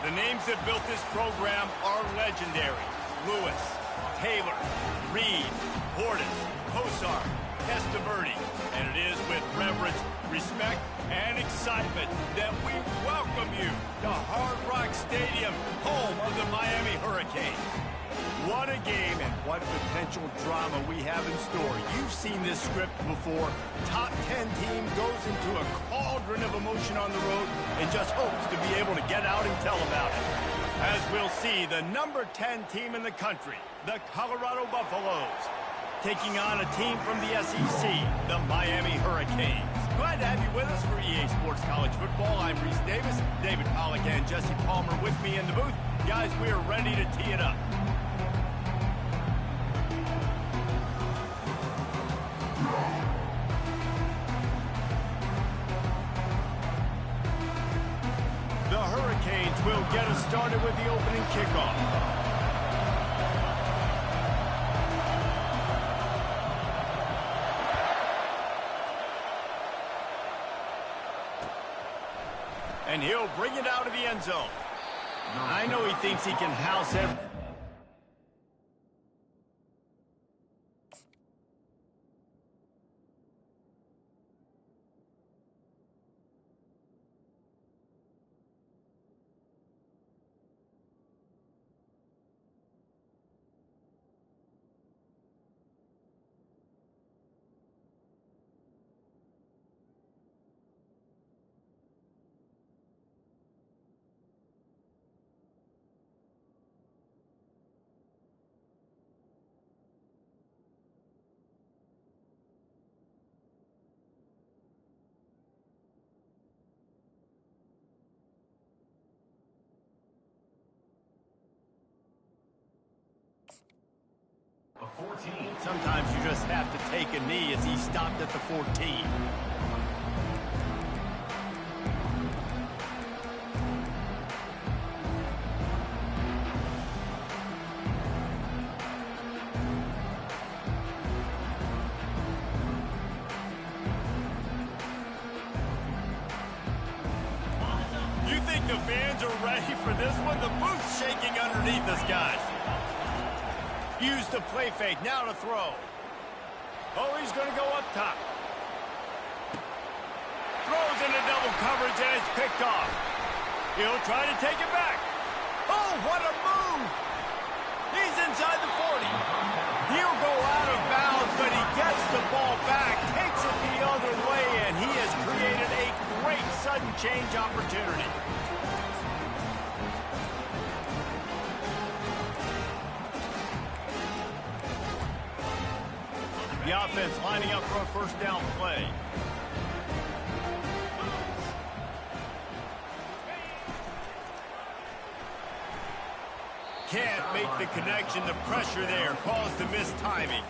The names that built this program are legendary. Lewis, Taylor, Reed, Portis, Kosar, Testaverde. And it is with reverence, respect, and excitement that we welcome you to Hard Rock Stadium, home of the Miami Hurricanes. What a game and what potential drama we have in store. You've seen this script before. Top 10 team goes into a cauldron of emotion on the road and just hopes to be able to get out and tell about it. As we'll see, the number 10 team in the country, the Colorado Buffaloes, taking on a team from the SEC, the Miami Hurricanes. Glad to have you with us for EA Sports College Football. I'm Reese Davis, David Pollack and Jesse Palmer with me in the booth. Guys, we are ready to tee it up. The Hurricanes will get us started with the opening kickoff. And he'll bring it out of the end zone. I know he thinks he can house every... Sometimes you just have to take a knee as he stopped at the 14. You think the fans are ready for this one? The booth's shaking underneath us, guys. Use the play fake, now to throw. Oh, he's going to go up top. Throws into double coverage, and it's picked off. He'll try to take it back. Oh, what a move! He's inside the 40. He'll go out of bounds, but he gets the ball back, takes it the other way, and he has created a great sudden change opportunity. The offense lining up for a first down play. Can't make the connection. The pressure there caused the missed timing.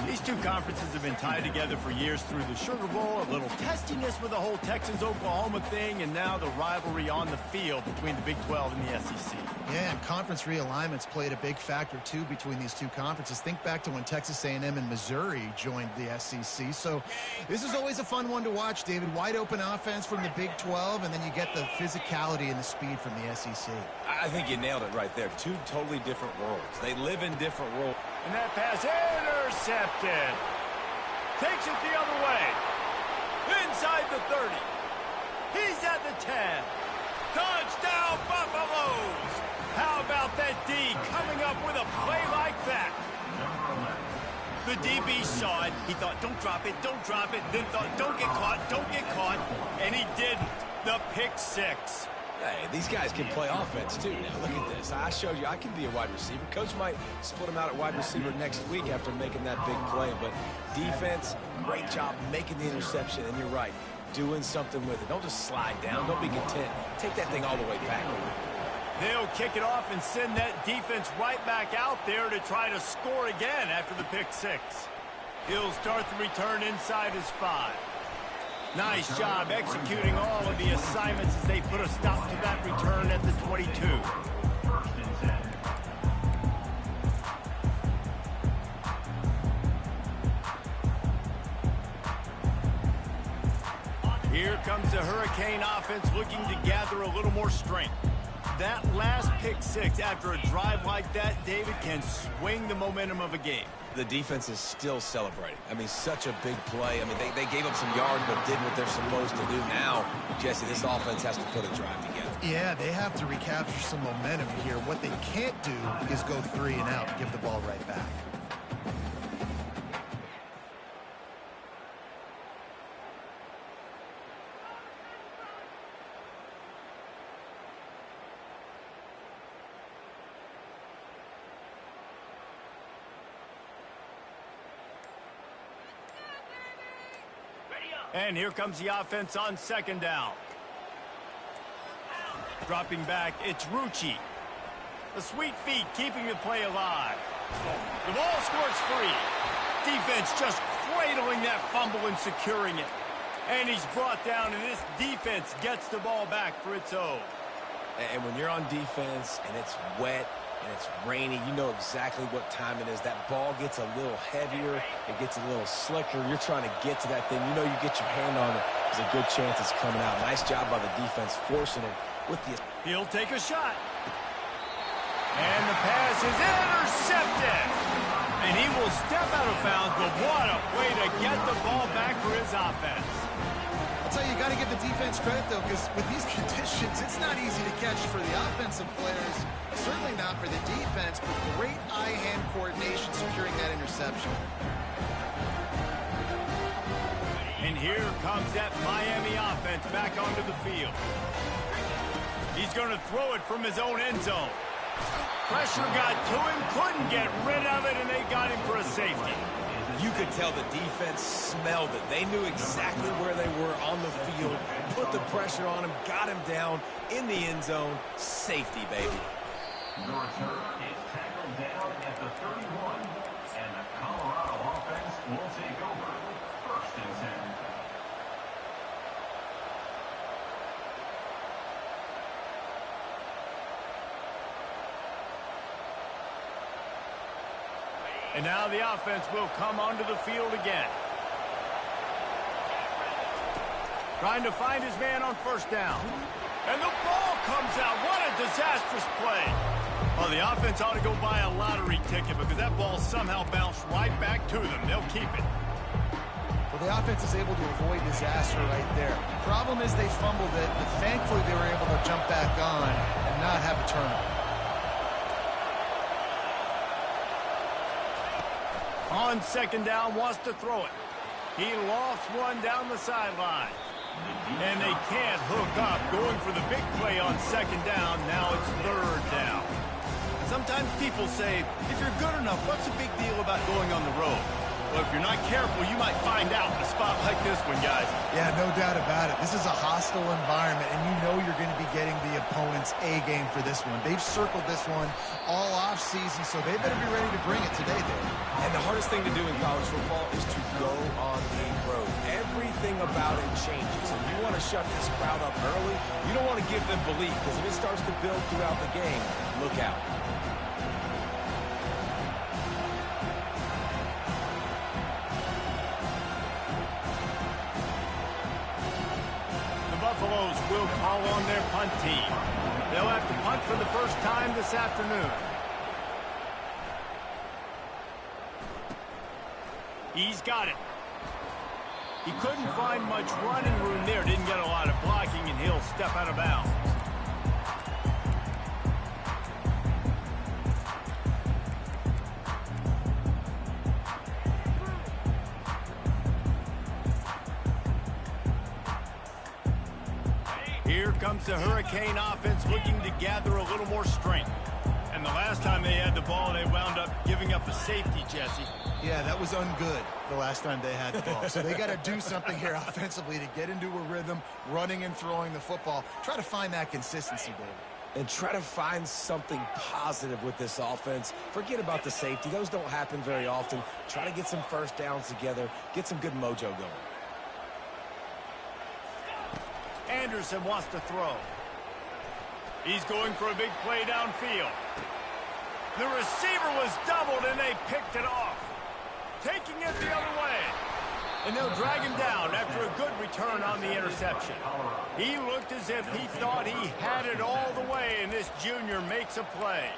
These two conferences have been tied together for years through the Sugar Bowl, a little testiness with the whole Texans-Oklahoma thing, and now the rivalry on the field between the Big 12 and the SEC. Yeah, and conference realignments played a big factor, too, between these two conferences. Think back to when Texas A&M and Missouri joined the SEC. So this is always a fun one to watch, David. Wide open offense from the Big 12, and then you get the physicality and the speed from the SEC. I think you nailed it right there. Two totally different worlds. They live in different worlds. And that pass intercepted. Takes it the other way. Inside the 30. He's at the 10. Touchdown, Buffaloes! How about that D coming up with a play like that? The DB saw it. He thought, don't drop it, don't drop it. Then thought, don't get caught, don't get caught. And he didn't. The pick six. Hey, these guys can play offense, too. Now, look at this. I showed you I can be a wide receiver. Coach might split him out at wide receiver next week after making that big play. But defense, great job making the interception. And you're right, doing something with it. Don't just slide down. Don't be content. Take that thing all the way back. They'll kick it off and send that defense right back out there to try to score again after the pick six. He'll start the return inside his 5. Nice job executing all of the assignments as they put a stop to that return at the 22. Here comes the Hurricane offense looking to gather a little more strength. that last pick six after a drive like that, David, can swing the momentum of a game. The defense is still celebrating. I mean, such a big play. I mean, they gave up some yards, but did what they're supposed to do. Now, Jesse, this offense has to put a drive together. Yeah, they have to recapture some momentum here. What they can't do is go 3 and out and give the ball right back. And here comes the offense on second down. Dropping back, it's Rucci. The sweet feet keeping the play alive. The ball squirts free. Defense just cradling that fumble and securing it. And he's brought down, and this defense gets the ball back for its own. And when you're on defense and it's wet and it's rainy, you know exactly what time it is. That ball gets a little heavier. It gets a little slicker. You're trying to get to that thing. You know you get your hand on it. There's a good chance it's coming out. Nice job by the defense forcing it with the... He'll take a shot. And the pass is intercepted. And he will step out of bounds, but what a way to get the ball back for his offense. I'll tell you, you got to give the defense credit, though, because with these conditions, it's not easy to catch for the offensive players. Certainly not for the defense, but great eye-hand coordination securing that interception. And here comes that Miami offense back onto the field. He's going to throw it from his own end zone. Pressure got to him, couldn't get rid of it, and they got him for a safety. You could tell the defense smelled it. They knew exactly where they were on the field, put the pressure on him, got him down in the end zone. Safety, baby. The return is tackled down at the 31, and the Colorado offense will take over. 1st and 10. And now the offense will come onto the field again. Trying to find his man on 1st down. And the ball comes out. What a disastrous play. Well, the offense ought to go buy a lottery ticket because that ball somehow bounced right back to them. They'll keep it. Well, the offense is able to avoid disaster right there. Problem is they fumbled it, but thankfully they were able to jump back on and not have a turnover. On 2nd down, wants to throw it. He lofts one down the sideline. And they can't hook up. Going for the big play on 2nd down. Now it's 3rd down. Sometimes people say, if you're good enough, what's the big deal about going on the road? Well, if you're not careful, you might find out in a spot like this one, guys. Yeah, no doubt about it. This is a hostile environment, and you know you're going to be getting the opponent's A-game for this one. They've circled this one all off-season, so they better be ready to bring it today, Dave. And the hardest thing to do in college football is to go on the road. Everything about it changes, and you want to shut this crowd up early. You don't want to give them belief, because if it starts to build throughout the game, look out. Buffaloes will call on their punt team. They'll have to punt for the first time this afternoon. He's got it. He couldn't find much running room there. Didn't get a lot of blocking, and he'll step out of bounds. Here comes the Hurricane offense looking to gather a little more strength. And the last time they had the ball, they wound up giving up a safety, Jesse. Yeah, that was ungood the last time they had the ball. So they got to do something here offensively to get into a rhythm, running and throwing the football. Try to find that consistency, David. And try to find something positive with this offense. Forget about the safety. Those don't happen very often. Try to get some 1st downs together. Get some good mojo going. Anderson wants to throw. He's going for a big play downfield. The receiver was doubled, and they picked it off. Taking it the other way. And they'll drag him down after a good return. return on the interception. He looked as if he thought he had it all the way, and this junior makes a play.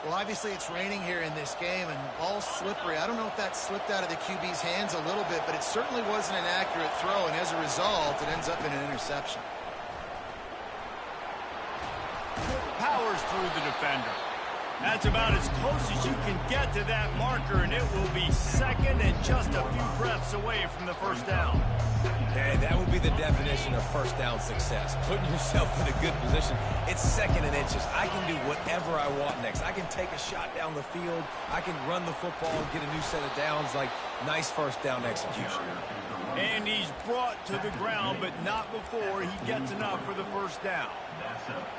Well, obviously it's raining here in this game, and ball's slippery. I don't know if that slipped out of the QB's hands a little bit, but it certainly wasn't an accurate throw, and as a result, it ends up in an interception. Powers through the defender. That's about as close as you can get to that marker, and it will be second and just a few breaths away from the first down. Hey, that would be the definition of first down success. Putting yourself in a good position. It's second and inches. I can do whatever I want next. I can take a shot down the field. I can run the football and get a new set of downs. Like, nice first down execution. And he's brought to the ground, but not before he gets enough for the first down.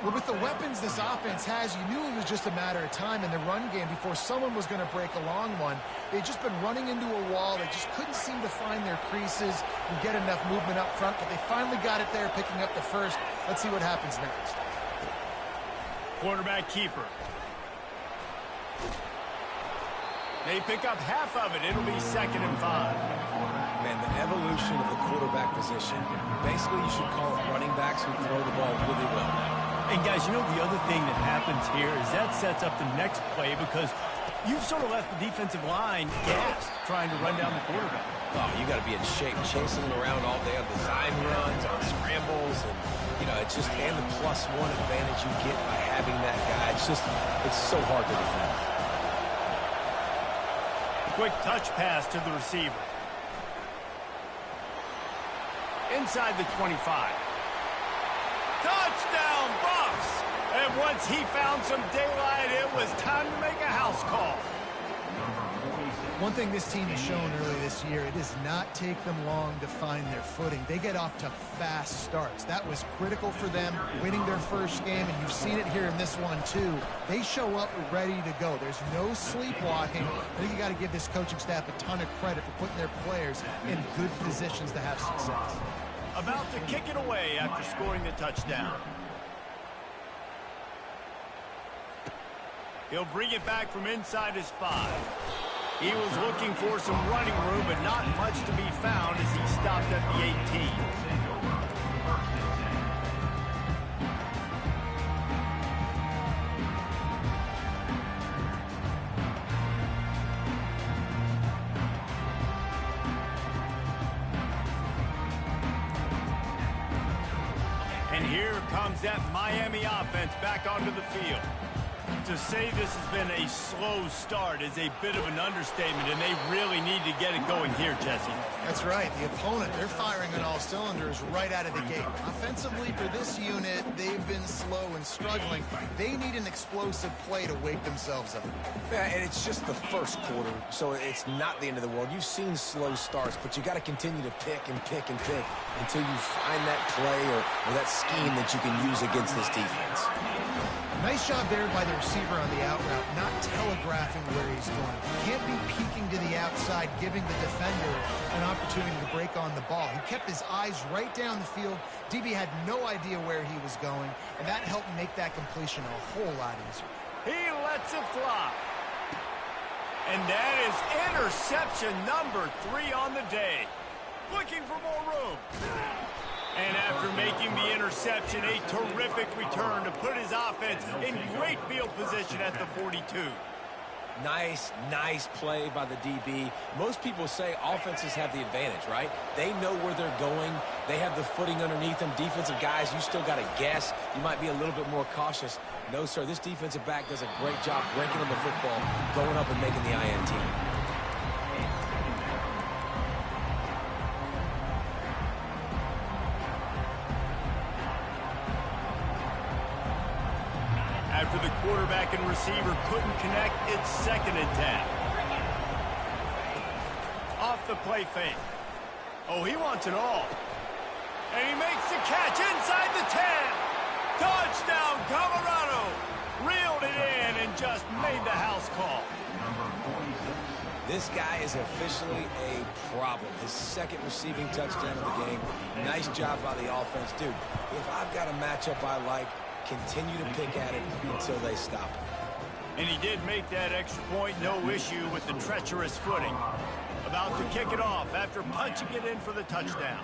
Well, with the weapons this offense has, you knew it was just a matter of time in the run game before someone was going to break a long one. They'd just been running into a wall. They just couldn't seem to find their creases and get enough movement up front, but they finally got it there, picking up the first. Let's see what happens next. Quarterback keeper. They pick up half of it. It'll be 2nd and 5. Man, the evolution of the quarterback position, basically you should call it running backs who throw the ball really well now. And guys, you know the other thing that happens here is that sets up the next play because you've sort of left the defensive line gassed trying to run down the quarterback. Oh, you got to be in shape, chasing him around all day on design runs, on scrambles, and, you know, it's just, and the +1 advantage you get by having that guy. It's just, it's so hard to defend. Quick touch pass to the receiver. Inside the 25. Touchdown, Buffs! And once he found some daylight, it was time to make a house call. One thing this team has shown early this year, it does not take them long to find their footing. They get off to fast starts. That was critical for them, winning their first game, and you've seen it here in this one too. They show up ready to go. There's no sleepwalking. I think you got to give this coaching staff a ton of credit for putting their players in good positions to have success. About to kick it away after scoring the touchdown. He'll bring it back from inside his 5. He was looking for some running room, but not much to be found as he stopped at the 18. And here comes that Miami offense back onto the field. To say this has been a slow start is a bit of an understatement, and they really need to get it going here, Jesse. That's right. The opponent, they're firing on all cylinders right out of the gate. Offensively, for this unit, they've been slow and struggling. They need an explosive play to wake themselves up. Yeah, and it's just the first quarter, so it's not the end of the world. You've seen slow starts, but you got to continue to pick and pick and pick until you find that play or that scheme that you can use against this defense. Nice job there by the receiver on the out route, not telegraphing where he's going. He can't be peeking to the outside, giving the defender an opportunity to break on the ball. He kept his eyes right down the field. DB had no idea where he was going, and that helped make that completion a whole lot easier. He lets it fly. And that is interception number 3 on the day. Looking for more room. And after making the interception, a terrific return to put his offense in great field position at the 42. Nice play by the DB. Most people say offenses have the advantage, right? They know where they're going. They have the footing underneath them. Defensive guys, you still got to guess. You might be a little bit more cautious. No, sir, this defensive back does a great job breaking on the football, going up and making the INT. After the quarterback and receiver couldn't connect, it's 2nd and 10. Off the play fake. Oh, he wants it all. And he makes the catch inside the 10. Touchdown, Colorado. Reeled it in and just made the house call. This guy is officially a problem. His 2nd receiving touchdown of the game. Nice job by the offense. Dude, if I've got a matchup I like, continue to pick at it until they stop it. And he did make that extra point, no issue with the treacherous footing. About to kick it off after punching it in for the touchdown.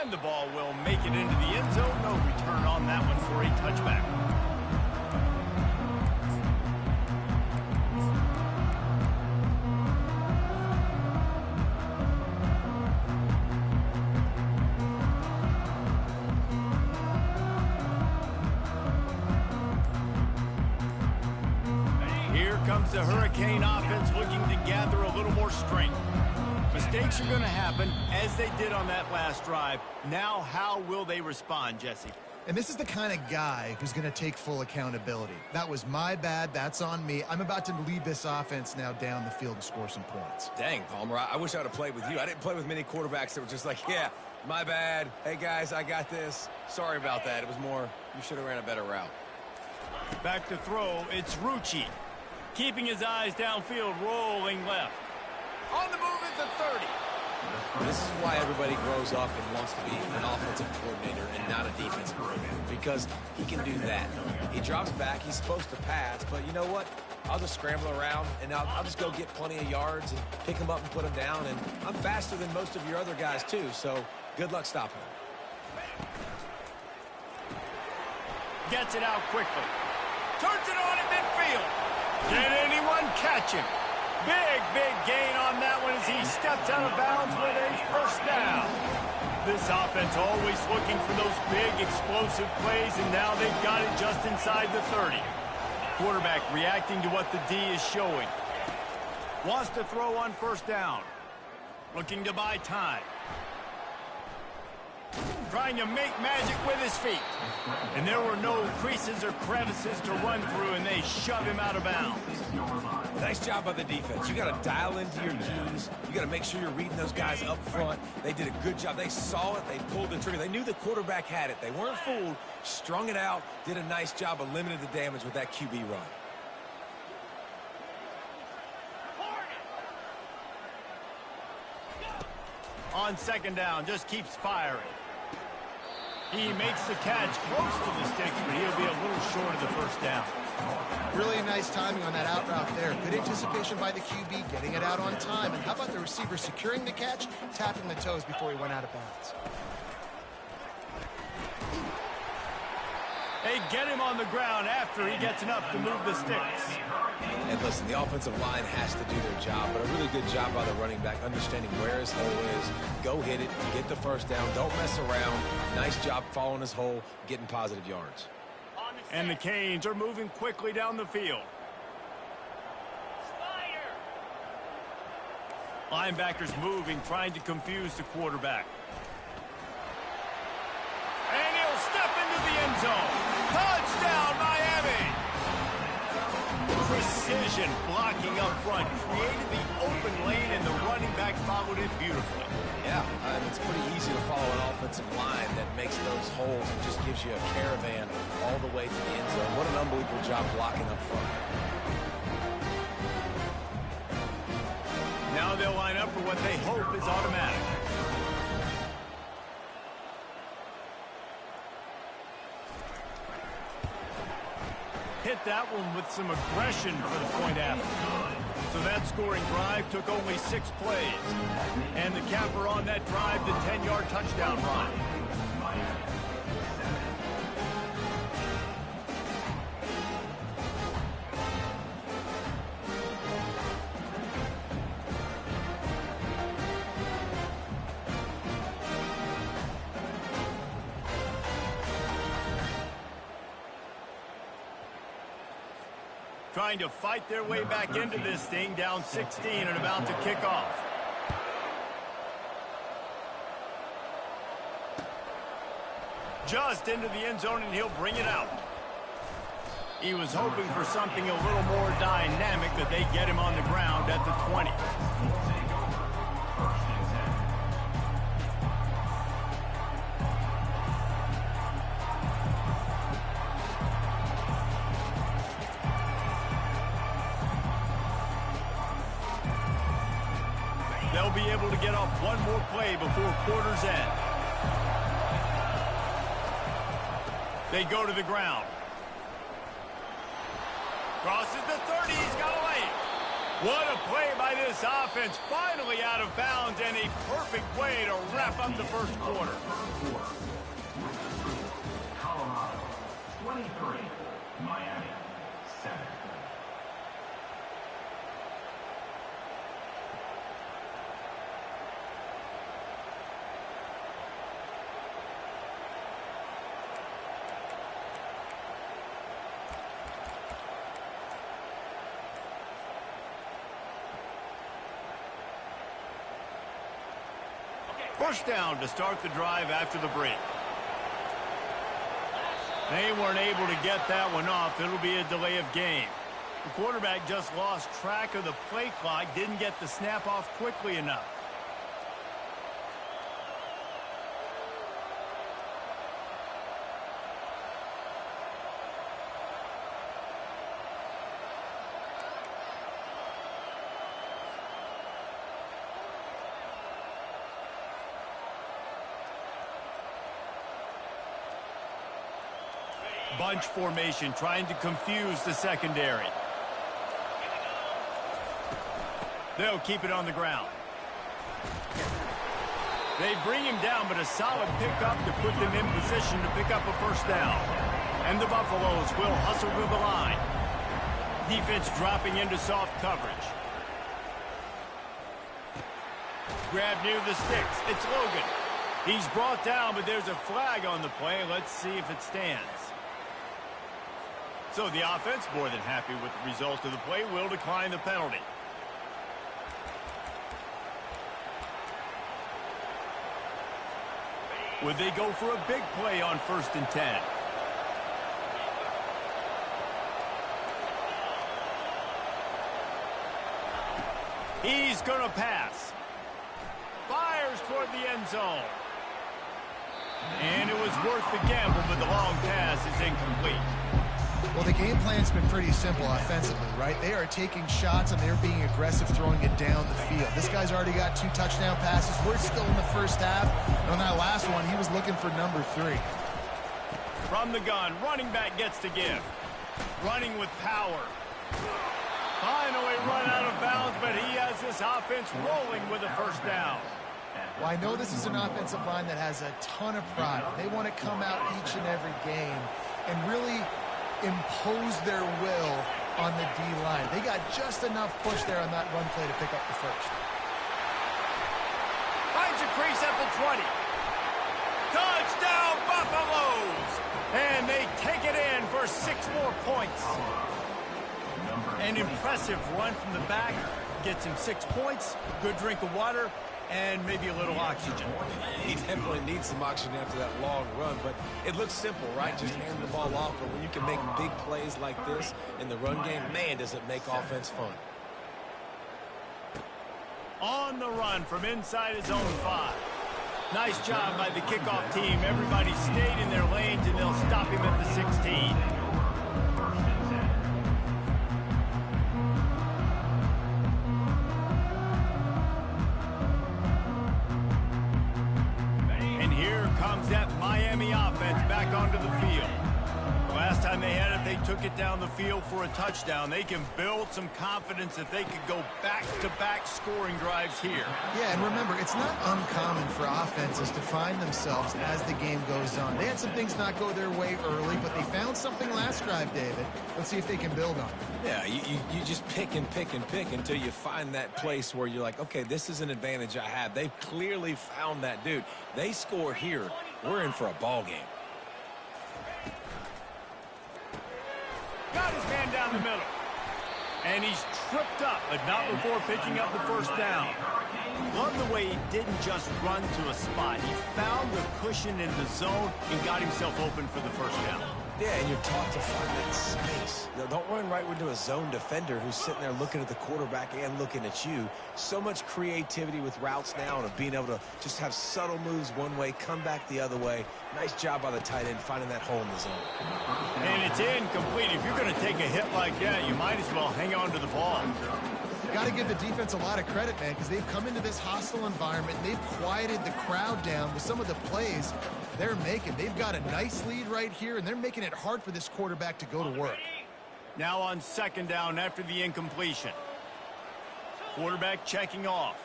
And the ball will make it into the end zone. No return on that one for a touchback. Here comes the Hurricane offense looking to gather a little more strength. Mistakes are going to happen, as they did on that last drive. Now, how will they respond, Jesse? And this is the kind of guy who's going to take full accountability. That was my bad. That's on me. I'm about to lead this offense now down the field and score some points. Dang, Palmer, I wish I would have played with you. I didn't play with many quarterbacks that were just like, yeah, my bad. Hey, guys, I got this. Sorry about that. It was more, you should have ran a better route. Back to throw, it's Rucci. Keeping his eyes downfield, rolling left. On the move is the 30. This is why everybody grows up and wants to be an offensive coordinator and not a defensive coordinator, because he can do that. He drops back, he's supposed to pass, but you know what? I'll just scramble around, and I'll just go get plenty of yards and pick him up and put him down, and I'm faster than most of your other guys, too, so good luck stopping him. Gets it out quickly. Turns it on in midfield. Can anyone catch him? Big gain on that one as he steps out of bounds with a first down. This offense always looking for those big explosive plays, and now they've got it just inside the 30. Quarterback reacting to what the D is showing. Wants to throw on first down. Looking to buy time. Trying to make magic with his feet. And there were no creases or crevices to run through, and they shove him out of bounds. Nice job by the defense. You got to dial into your keys. You got to make sure you're reading those guys up front. They did a good job. They saw it. They pulled the trigger. They knew the quarterback had it. They weren't fooled. Strung it out. Did a nice job of limiting the damage with that QB run. On second down, just keeps firing. He makes the catch close to the sticks, but he'll be a little short of the first down. Really nice timing on that out route there. Good anticipation by the QB, getting it out on time. And how about the receiver securing the catch, tapping the toes before he went out of bounds? They get him on the ground after he gets enough to move the sticks. And listen, the offensive line has to do their job, but a really good job by the running back, understanding where his hole is. Go hit it, get the first down, don't mess around. Nice job following his hole, getting positive yards. And the Canes are moving quickly down the field. Linebackers moving, trying to confuse the quarterback. And he'll step into the end zone. Touchdown, Miami! Precision blocking up front, created the open lane, and the running back followed it beautifully. Yeah, it's pretty easy to follow an offensive line that makes those holes and just gives you a caravan all the way to the end zone. What an unbelievable job blocking up front. Now they'll line up for what they hope is automatic. Hit that one with some aggression for the point after. So that scoring drive took only 6 plays. And the capper on that drive, the 10-yard touchdown run. Trying to fight their way back into this thing, down 16 and about to kick off. Just into the end zone, and he'll bring it out. He was hoping for something a little more dynamic, that they get him on the ground at the 20. They'll be able to get off one more play before quarter's end. They go to the ground. Crosses the 30, he's got a lane. What a play by this offense. Finally out of bounds, and a perfect way to wrap up the first quarter. Colorado 23, Miami 7. First down to start the drive after the break. They weren't able to get that one off. It'll be a delay of game. The quarterback just lost track of the play clock, didn't get the snap off quickly enough. Bunch formation, trying to confuse the secondary. They'll keep it on the ground. They bring him down, but a solid pickup to put them in position to pick up a first down. And the Buffaloes will hustle to the line. Defense dropping into soft coverage. Grab near the sticks. It's Logan. He's brought down, but there's a flag on the play. Let's see if it stands. So the offense, more than happy with the result of the play, will decline the penalty. Would they go for a big play on 1st and 10? He's going to pass. Fires toward the end zone. And it was worth the gamble, but the long pass is incomplete. Well, the game plan's been pretty simple offensively, right? They are taking shots and they're being aggressive, throwing it down the field. This guy's already got 2 touchdown passes. We're still in the first half. And on that last one, he was looking for number 3. From the gun, running back gets to give. Running with power. Finally run out of bounds, but he has this offense rolling with a first down. Well, I know this is an offensive line that has a ton of pride. They want to come out each and every game and really impose their will on the D-line. They got just enough push there on that run play to pick up the first. Finds a crease at the 20. Touchdown, Buffaloes! And they take it in for 6 more points. An impressive run from the back. Gets him 6 points, good drink of water, and maybe a little oxygen. He definitely needs some oxygen after that long run, but it looks simple, right? Just hand the ball off, but when you can make big plays like this in the run game, man, does it make offense fun. On the run from inside his own 5. Nice job by the kickoff team. Everybody stayed in their lanes, and they'll stop him at the 16. That Miami offense back onto the field. Last time they had it, they took it down the field for a touchdown. They can build some confidence that they could go back-to-back scoring drives here. Yeah, and remember, it's not uncommon for offenses to find themselves as the game goes on. They had some things not go their way early, but they found something last drive, David. Let's see if they can build on it. Yeah, you just pick and pick and pick until you find that place where you're like, okay, this is an advantage I have. They've clearly found that, dude. They score here. We're in for a ball game. Got his man down the middle. And he's tripped up, but not before picking up the first down. Love the way he didn't just run to a spot. He found the cushion in the zone and got himself open for the first down. Yeah, and you're taught to find that space. Now, don't run right into a zone defender who's sitting there looking at the quarterback and looking at you. So much creativity with routes now and of being able to just have subtle moves one way, come back the other way. Nice job by the tight end finding that hole in the zone. And it's incomplete. If you're going to take a hit like that, you might as well hang on to the ball. Got to give the defense a lot of credit, man, because they've come into this hostile environment. They've quieted the crowd down with some of the plays they're making. They've got a nice lead right here, and they're making it hard for this quarterback to go to work. Now on second down after the incompletion. Quarterback checking off.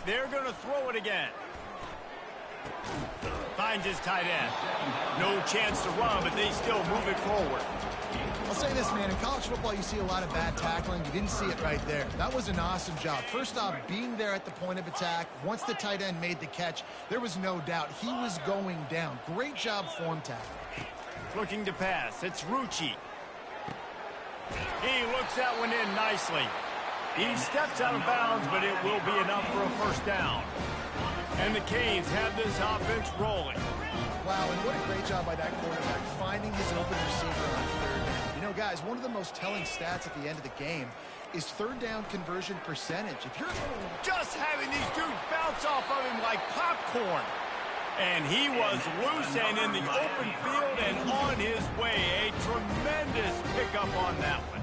They're going to throw it again. Finds his tight end. No chance to run, but they still move it forward. I'll say this, man. In college football, you see a lot of bad tackling. You didn't see it right there. That was an awesome job. First off, being there at the point of attack. Once the tight end made the catch, there was no doubt he was going down. Great job form tackling. Looking to pass. It's Rucci. He looks that one in nicely. He steps out of bounds, but it will be enough for a first down. And the Canes have this offense rolling. Wow, and what a great job by that quarterback finding his open receiver on third down. You know, guys, one of the most telling stats at the end of the game is third down conversion percentage. If you're just having these dudes bounce off of him like popcorn. And he was loose and in the open field and on his way. A tremendous pickup on that one.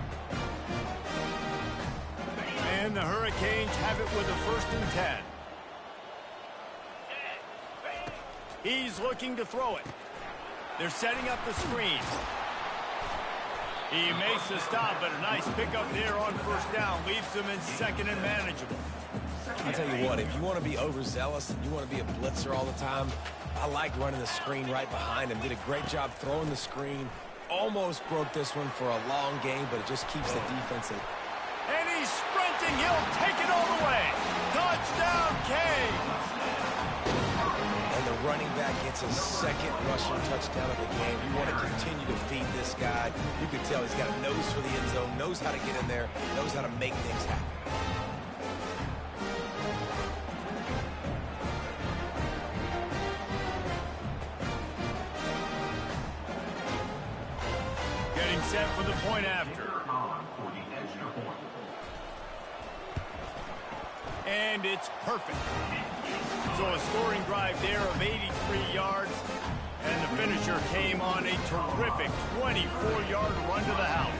And the Hurricanes have it with a 1st and 10. He's looking to throw it. They're setting up the screen. He makes the stop, but a nice pickup there on 1st down. Leaves them in 2nd and manageable. I'll tell you what, if you want to be overzealous and you want to be a blitzer all the time, I like running the screen right behind him. Did a great job throwing the screen. Almost broke this one for a long game, but it just keeps the defense in. And he's sprinting. He'll take it all the way. Touchdown, Canes. And the running back gets his 2nd rushing touchdown of the game. You want to continue to feed this guy. You can tell he's got a nose for the end zone, knows how to get in there, knows how to make things happen. Getting set for the point after. And it's perfect. So a scoring drive there of 83 yards. And the finisher came on a terrific 24-yard run to the house.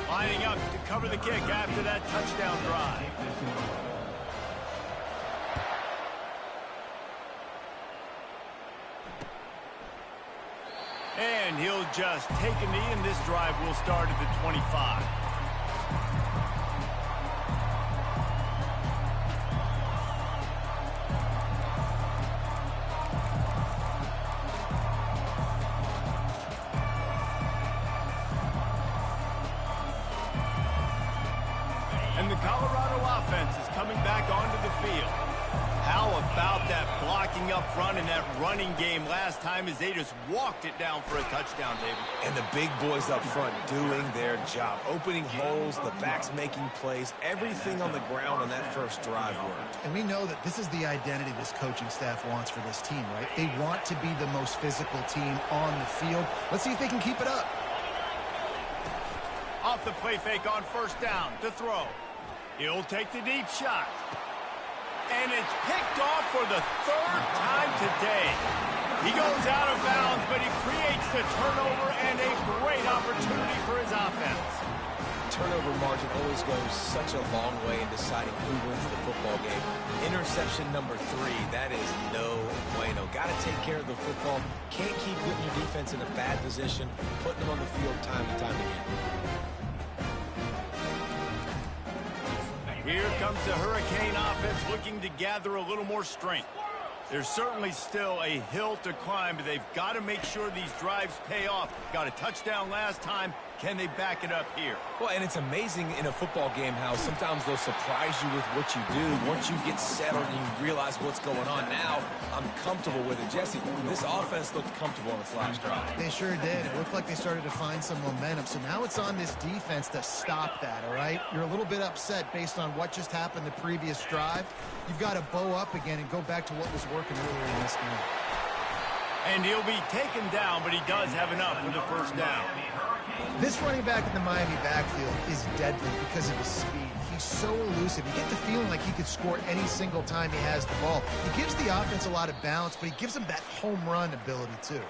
Lining up to cover the kick after that touchdown drive. And he'll just take a knee, and this drive will start at the 25. And the Colorado offense is coming back onto the field. How about that blocking up front and that running game last time as they just walked it down for a touchdown, David? And the big boys up front doing their job. Opening holes, the backs making plays, everything on the ground on that first drive worked. And we know that this is the identity this coaching staff wants for this team, right? They want to be the most physical team on the field. Let's see if they can keep it up. Off the play fake on 1st down to throw. He'll take the deep shot. And it's picked off for the 3rd time today. He goes out of bounds, but he creates the turnover and a great opportunity for his offense. Turnover margin always goes such a long way in deciding who wins the football game. Interception number 3, that is no bueno. Got to take care of the football. Can't keep putting your defense in a bad position, putting them on the field time and time again. Here comes the Hurricane offense looking to gather a little more strength. There's certainly still a hill to climb, but they've got to make sure these drives pay off. Got a touchdown last time. Can they back it up here? Well, and it's amazing in a football game how sometimes they'll surprise you with what you do. Once you get settled and you realize what's going on, now I'm comfortable with it. Jesse, this offense looked comfortable on its last drive. They sure did. It looked like they started to find some momentum. So now it's on this defense to stop that, all right? You're a little bit upset based on what just happened the previous drive. You've got to bow up again and go back to what was working earlier in this game. And he'll be taken down, but he does have enough for the 1st down. This running back in the Miami backfield is deadly because of his speed. He's so elusive. You get the feeling like he could score any single time he has the ball. He gives the offense a lot of balance, but he gives them that home run ability too.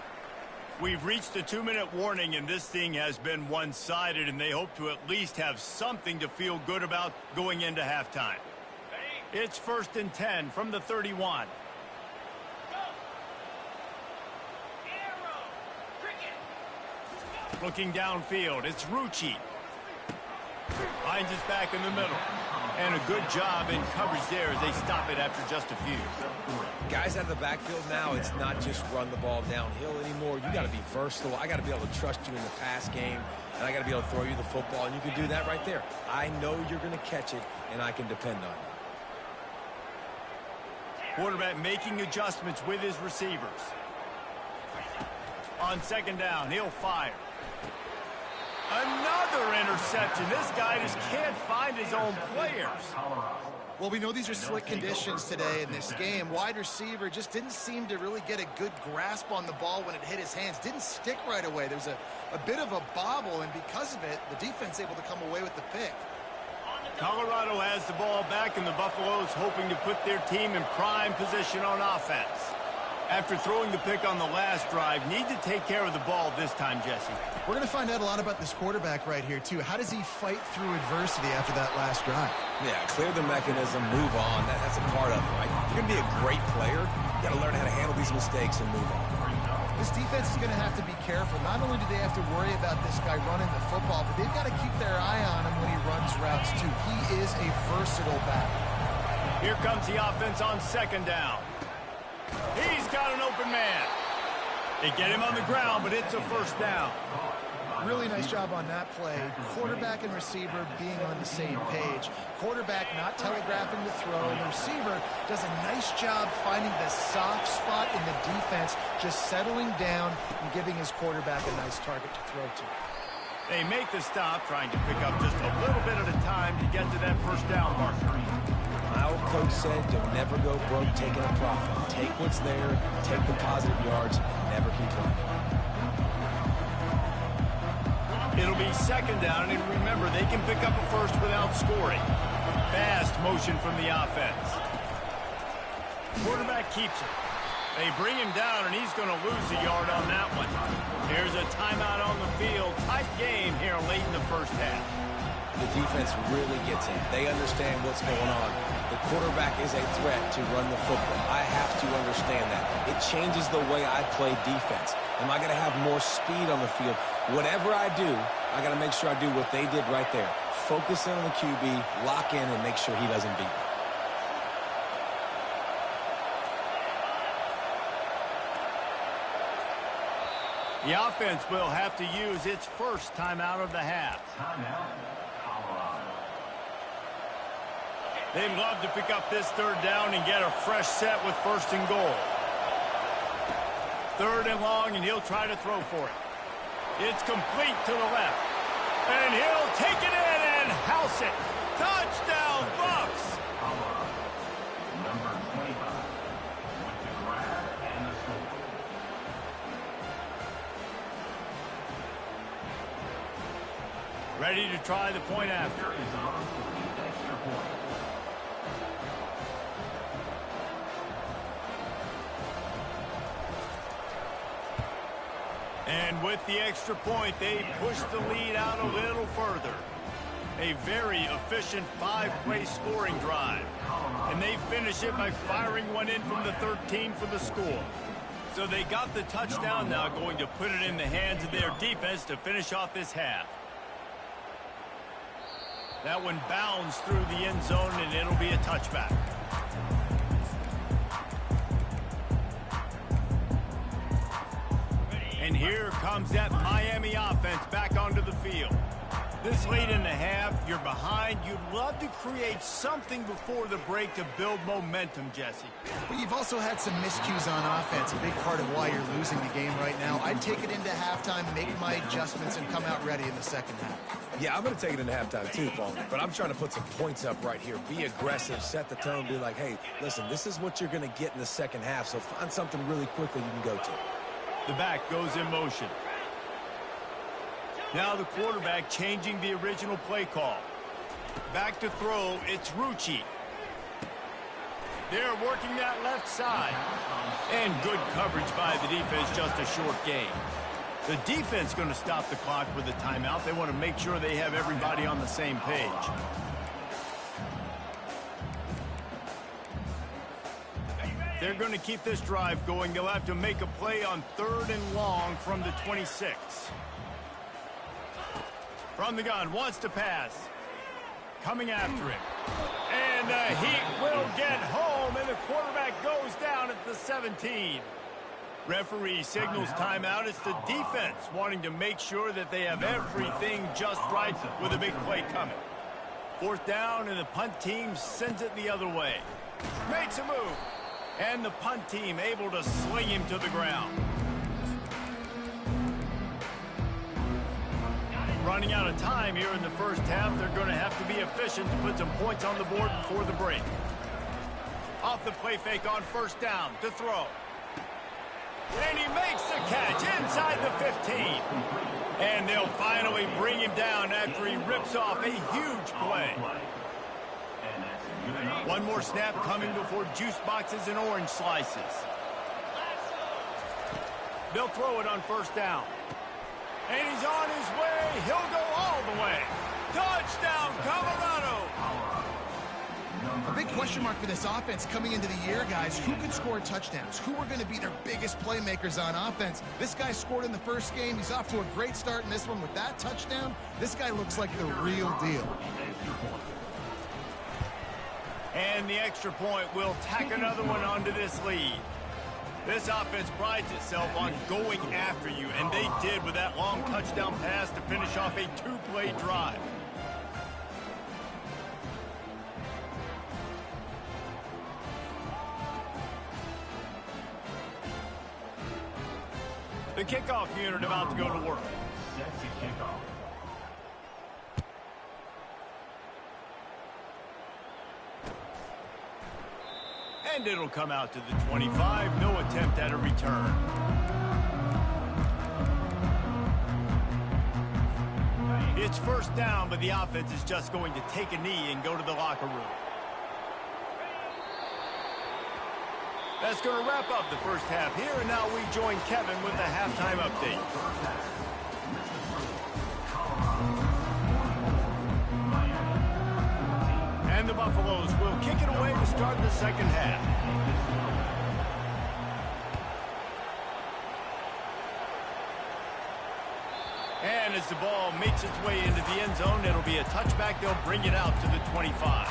We've reached the 2-minute warning, and this thing has been one-sided, and they hope to at least have something to feel good about going into halftime. It's 1st and 10 from the 31. Looking downfield, it's Rucci. Finds his back in the middle. And a good job in coverage there as they stop it after just a few. Guys out of the backfield now, it's not just run the ball downhill anymore. You got to be versatile. I got to be able to trust you in the pass game, and I got to be able to throw you the football, and you can do that right there. I know you're going to catch it, and I can depend on you. Quarterback making adjustments with his receivers. On 2nd down, he'll fire. Another interception. This guy just can't find his own players. Well, we know these are slick conditions today in this game. Wide receiver just didn't seem to really get a good grasp on the ball when it hit his hands. Didn't stick right away. There's a bit of a bobble, and because of it, the defense able to come away with the pick. Colorado has the ball back, and the Buffaloes hoping to put their team in prime position on offense. After throwing the pick on the last drive, need to take care of the ball this time, Jesse. We're going to find out a lot about this quarterback right here, too. How does he fight through adversity after that last drive? Yeah, clear the mechanism, move on. That's a part of it, right? If you're going to be a great player, you got to learn how to handle these mistakes and move on. This defense is going to have to be careful. Not only do they have to worry about this guy running the football, but they've got to keep their eye on him when he runs routes, too. He is a versatile back. Here comes the offense on 2nd down. He's got an open man. They get him on the ground, but it's a 1st down. Really nice job on that play. Quarterback and receiver being on the same page. Quarterback not telegraphing the throw, and the receiver does a nice job finding the soft spot in the defense, just settling down and giving his quarterback a nice target to throw to. They make the stop, trying to pick up just a little bit at a time to get to that 1st down marker. My old coach said, you'll never go broke taking a profit. Take what's there, take the positive yards, and never complain. It'll be 2nd down, and remember, they can pick up a 1st without scoring. Fast motion from the offense. Quarterback keeps it. They bring him down, and he's going to lose a yard on that one. Here's a timeout on the field. Tight game here late in the 1st half. The defense really gets it. They understand what's going on. The quarterback is a threat to run the football. I have to understand that. It changes the way I play defense. Am I going to have more speed on the field? Whatever I do, I got to make sure I do what they did right there. Focus in on the QB, lock in, and make sure he doesn't beat me. The offense will have to use its 1st timeout of the half. They'd love to pick up this 3rd down and get a fresh set with 1st and goal. 3rd and long, and he'll try to throw for it. It's complete to the left. And he'll take it in and house it. Touchdown, Buffs! Number 25 with the grab and the score. Ready to try the point after. Here is on for the extra point. And with the extra point, they push the lead out a little further. A very efficient 5-play scoring drive. And they finish it by firing one in from the 13 for the score. So they got the touchdown, now going to put it in the hands of their defense to finish off this half. That one bounds through the end zone, and it'll be a touchback. And here comes that Miami offense back onto the field. This late in the half, you're behind. You'd love to create something before the break to build momentum, Jesse. But you've also had some miscues on offense, a big part of why you're losing the game right now. I'd take it into halftime, make my adjustments, and come out ready in the 2nd half. Yeah, I'm going to take it into halftime too, Paul. But I'm trying to put some points up right here. Be aggressive, set the tone, be like, hey, listen, this is what you're going to get in the 2nd half, so find something really quickly you can go to. The back goes in motion. Now the quarterback changing the original play call. Back to throw, it's Rucci. They're working that left side. And good coverage by the defense, just a short gain. The defense going to stop the clock with a timeout. They want to make sure they have everybody on the same page. They're going to keep this drive going. They'll have to make a play on 3rd and long from the 26. From the gun, wants to pass. Coming after it. And the Heat will get home, and the quarterback goes down at the 17. Referee signals timeout. It's the defense wanting to make sure that they have everything just right with a big play coming. 4th down, and the punt team sends it the other way. Makes a move. And the punt team able to sling him to the ground. Running out of time here in the first half. They're going to have to be efficient to put some points on the board before the break. Off the play fake on 1st down to throw. And he makes the catch inside the 15. And they'll finally bring him down after he rips off a huge play. One more snap coming before juice boxes and orange slices. They'll throw it on 1st down. And he's on his way. He'll go all the way. Touchdown, Colorado. A big question mark for this offense coming into the year, guys. Who could score touchdowns? Who are going to be their biggest playmakers on offense? This guy scored in the first game. He's off to a great start in this one with that touchdown. This guy looks like the real deal. And the extra point will tack another one onto this lead. This offense prides itself on going after you, and they did with that long touchdown pass to finish off a 2-play drive. The kickoff unit about to go to work. Set to kick off. And it'll come out to the 25. No attempt at a return. It's 1st down, but the offense is just going to take a knee and go to the locker room. That's going to wrap up the first half here, and now we join Kevin with the halftime update. And the Buffaloes will kick it away to start the second half. And as the ball makes its way into the end zone, it'll be a touchback. They'll bring it out to the 25.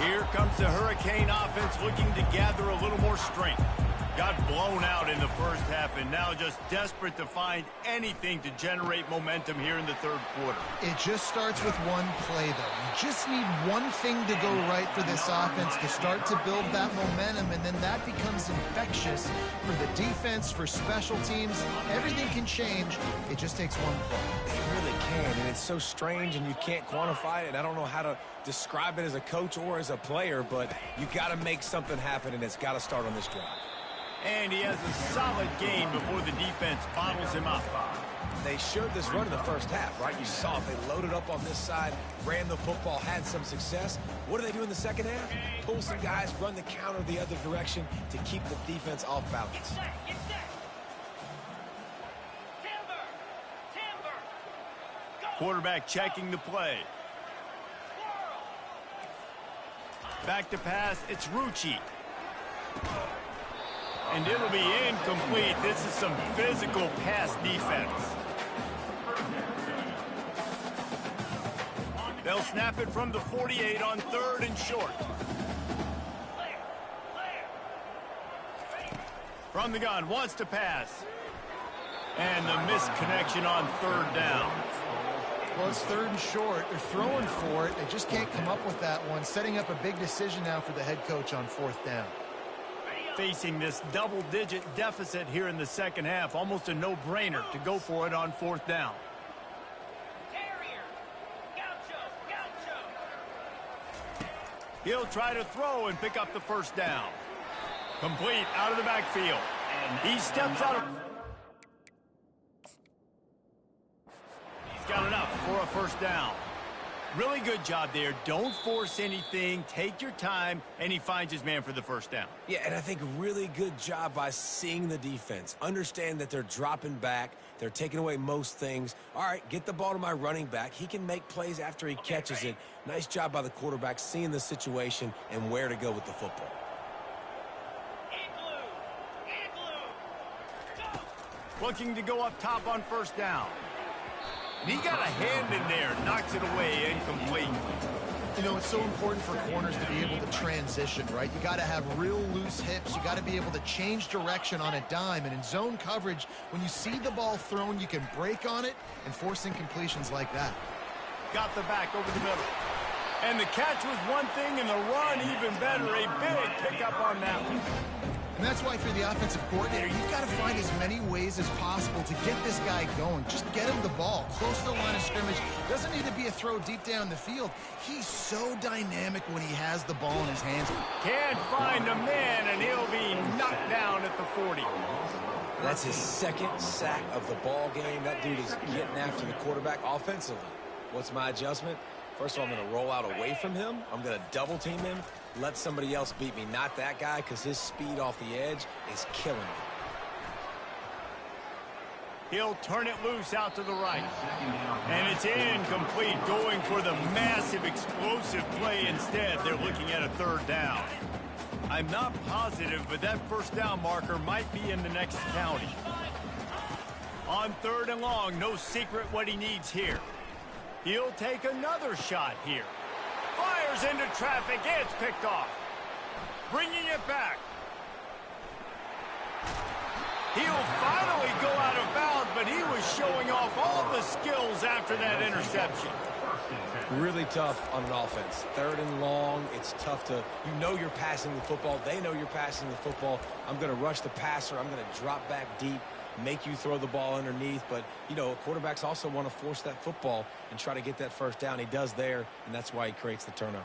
Here comes the Hurricane offense looking to gather a little more strength. Got blown out in the first half and now just desperate to find anything to generate momentum here in the 3rd quarter. It just starts with one play, though. You just need one thing to go right for this offense to start to build that momentum, and then that becomes infectious for the defense, for special teams. Everything can change. It just takes one play. It really can, and it's so strange, and you can't quantify it, and I don't know how to describe it as a coach or as a player, but you got to make something happen, and it's got to start on this drive. And he has a solid gain before the defense bottles him up. They showed this run in the first half, right? You saw it. They loaded up on this side, ran the football, had some success. What do they do in the second half? Pull some guys, run the counter the other direction to keep the defense off balance. Quarterback checking the play. Back to pass, it's Rucci. And it'll be incomplete. This is some physical pass defense. They'll snap it from the 48 on 3rd and short. From the gun, wants to pass. And the missed connection on 3rd down. Well, it's 3rd and short. They're throwing for it. They just can't come up with that one. Setting up a big decision now for the head coach on 4th down. Facing this double-digit deficit here in the second half, almost a no-brainer to go for it on 4th down. He'll try to throw and pick up the 1st down. Complete out of the backfield. He steps out of... He's got enough for a 1st down. Really good job there. Don't force anything. Take your time, and he finds his man for the first down. Yeah, and I think really good job by seeing the defense. Understand that they're dropping back. They're taking away most things. All right, get the ball to my running back. He can make plays after he catches it. Nice job by the quarterback seeing the situation and where to go with the football. Looking to go up top on first down. And he got a hand in there, knocks it away, incomplete. You know, it's so important for corners to be able to transition, right? You got to have real loose hips. You got to be able to change direction on a dime. And in zone coverage, when you see the ball thrown, you can break on it and force incompletions like that. Got the back over the middle. And the catch was one thing, and the run even better. A big pickup on that one. And that's why for the offensive coordinator, you've got to find as many ways as possible to get this guy going. Just get him the ball close to the line of scrimmage. Doesn't need to be a throw deep down the field. He's so dynamic when he has the ball in his hands. Can't find a man, and he'll be knocked down at the 40. That's his second sack of the ball game. That dude is getting after the quarterback offensively. What's my adjustment? First of all, I'm going to roll out away from him. I'm going to double team him. Let somebody else beat me, not that guy, because his speed off the edge is killing me. He'll turn it loose out to the right. And it's incomplete, going for the massive explosive play instead. They're looking at a third down. I'm not positive, but that first down marker might be in the next county. On third and long, no secret what he needs here. He'll take another shot here. Fires into traffic. It's picked off. Bringing it back. He'll finally go out of bounds, but he was showing off all the skills after that interception. Really tough on an offense. Third and long, it's tough to, you know you're passing the football. They know you're passing the football. I'm going to rush the passer. I'm going to drop back deep, make you throw the ball underneath. But, you know, quarterbacks also want to force that football and try to get that first down. He does there, and that's why he creates the turnover.